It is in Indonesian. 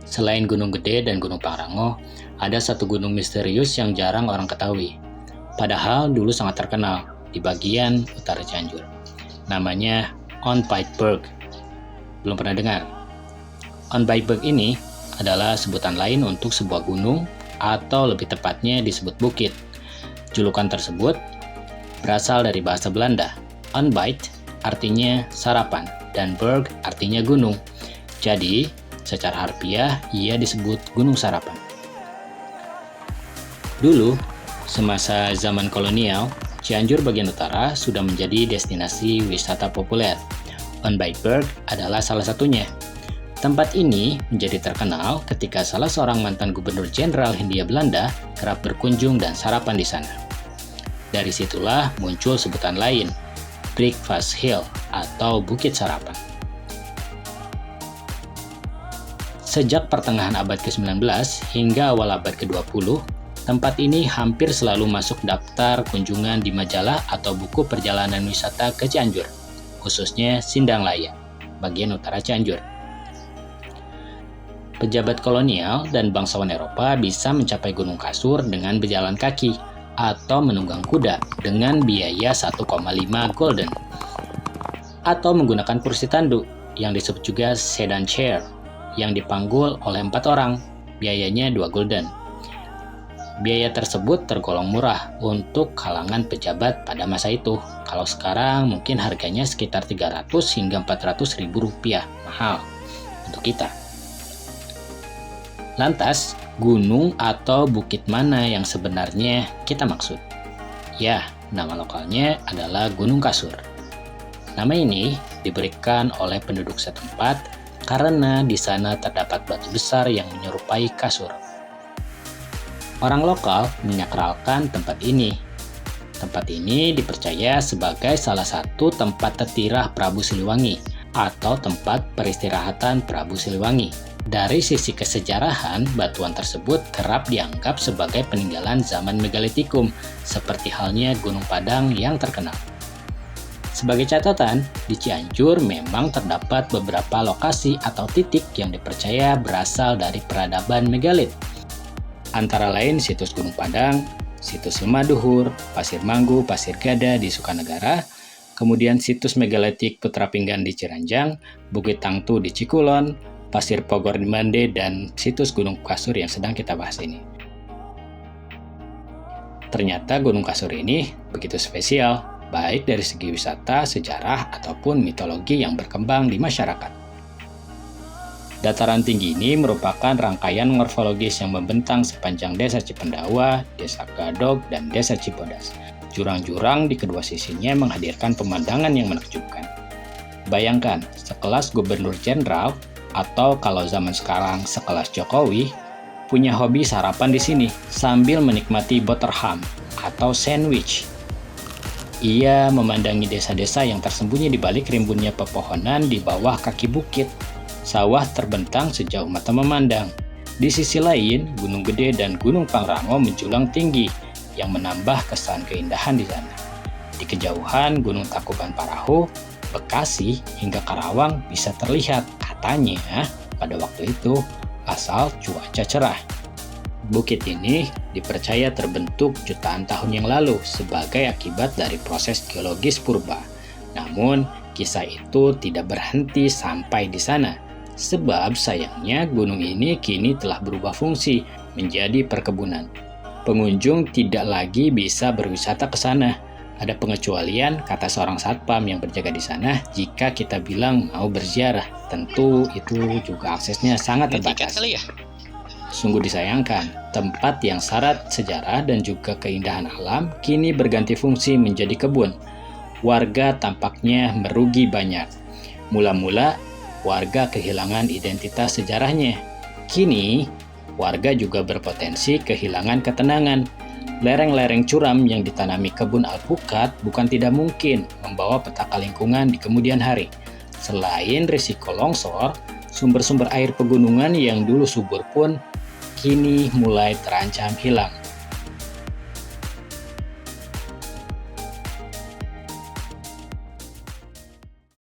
Selain Gunung Gede dan Gunung Pangrango, ada satu gunung misterius yang jarang orang ketahui. Padahal dulu sangat terkenal di bagian utara Cianjur. Namanya Onpaitberg. Belum pernah dengar? Onpaitberg ini adalah sebutan lain untuk sebuah gunung atau lebih tepatnya disebut bukit. Julukan tersebut berasal dari bahasa Belanda. Ontbijt artinya sarapan dan berg artinya gunung. Jadi, secara harfiah ia disebut gunung sarapan. Dulu, semasa zaman kolonial, Cianjur bagian utara sudah menjadi destinasi wisata populer. Onpaitberg adalah salah satunya. Tempat ini menjadi terkenal ketika salah seorang mantan gubernur jenderal Hindia Belanda kerap berkunjung dan sarapan di sana. Dari situlah muncul sebutan lain, Breakfast Hill atau Bukit Sarapan. Sejak pertengahan abad ke-19 hingga awal abad ke-20, tempat ini hampir selalu masuk daftar kunjungan di majalah atau buku perjalanan wisata ke Cianjur, khususnya Sindanglayan, bagian utara Cianjur. Pejabat kolonial dan bangsawan Eropa bisa mencapai Gunung Kasur dengan berjalan kaki atau menunggang kuda dengan biaya 1,5 gulden atau menggunakan kursi tanduk yang disebut juga sedan chair yang dipanggul oleh 4 orang, biayanya 2 gulden. Biaya tersebut tergolong murah untuk kalangan pejabat pada masa itu. Kalau sekarang mungkin harganya sekitar 300 hingga 400 ribu rupiah, mahal untuk kita. Lantas, gunung atau bukit mana yang sebenarnya kita maksud? Ya, nama lokalnya adalah Gunung Kasur. Nama ini diberikan oleh penduduk setempat karena di sana terdapat batu besar yang menyerupai kasur. Orang lokal menyakralkan tempat ini. Tempat ini dipercaya sebagai salah satu tempat tetirah Prabu Siliwangi atau tempat peristirahatan Prabu Siliwangi. Dari sisi kesejarahan, batuan tersebut kerap dianggap sebagai peninggalan zaman Megalitikum, seperti halnya Gunung Padang yang terkenal. Sebagai catatan, di Cianjur memang terdapat beberapa lokasi atau titik yang dipercaya berasal dari peradaban megalit. Antara lain situs Gunung Padang, situs Lemaduhur, Pasir Manggu, Pasir Gada di Sukanegara, kemudian situs megalitik Putra Pinggan di Ciranjang, Bukit Tangtu di Cikulon, Pasir Pogor di Mande, dan situs Gunung Kasur yang sedang kita bahas ini. Ternyata Gunung Kasur ini begitu spesial, baik dari segi wisata, sejarah, ataupun mitologi yang berkembang di masyarakat. Dataran tinggi ini merupakan rangkaian morfologis yang membentang sepanjang Desa Cipendawa, Desa Gadog, dan Desa Cibodas. Jurang-jurang di kedua sisinya menghadirkan pemandangan yang menakjubkan. Bayangkan, sekelas gubernur jenderal atau kalau zaman sekarang sekelas Jokowi, punya hobi sarapan di sini sambil menikmati boterham atau sandwich. Ia memandangi desa-desa yang tersembunyi di balik rimbunnya pepohonan di bawah kaki bukit. Sawah terbentang sejauh mata memandang. Di sisi lain, Gunung Gede dan Gunung Pangrango menjulang tinggi yang menambah kesan keindahan di sana. Di kejauhan, Gunung Tangkuban Parahu, Bekasi, hingga Karawang bisa terlihat, katanya pada waktu itu asal cuaca cerah. Bukit ini dipercaya terbentuk jutaan tahun yang lalu sebagai akibat dari proses geologis purba. Namun, kisah itu tidak berhenti sampai di sana. Sebab sayangnya gunung ini kini telah berubah fungsi menjadi perkebunan. Pengunjung tidak lagi bisa berwisata ke sana. Ada pengecualian, kata seorang satpam yang berjaga di sana, jika kita bilang mau berziarah. Tentu itu juga aksesnya sangat terbatas. Sungguh disayangkan, tempat yang syarat sejarah dan juga keindahan alam kini berganti fungsi menjadi kebun. Warga tampaknya merugi banyak. Mula-mula, warga kehilangan identitas sejarahnya. Kini, warga juga berpotensi kehilangan ketenangan. Lereng-lereng curam yang ditanami kebun alpukat bukan tidak mungkin membawa petaka lingkungan di kemudian hari. Selain risiko longsor, sumber-sumber air pegunungan yang dulu subur pun kini mulai terancam hilang.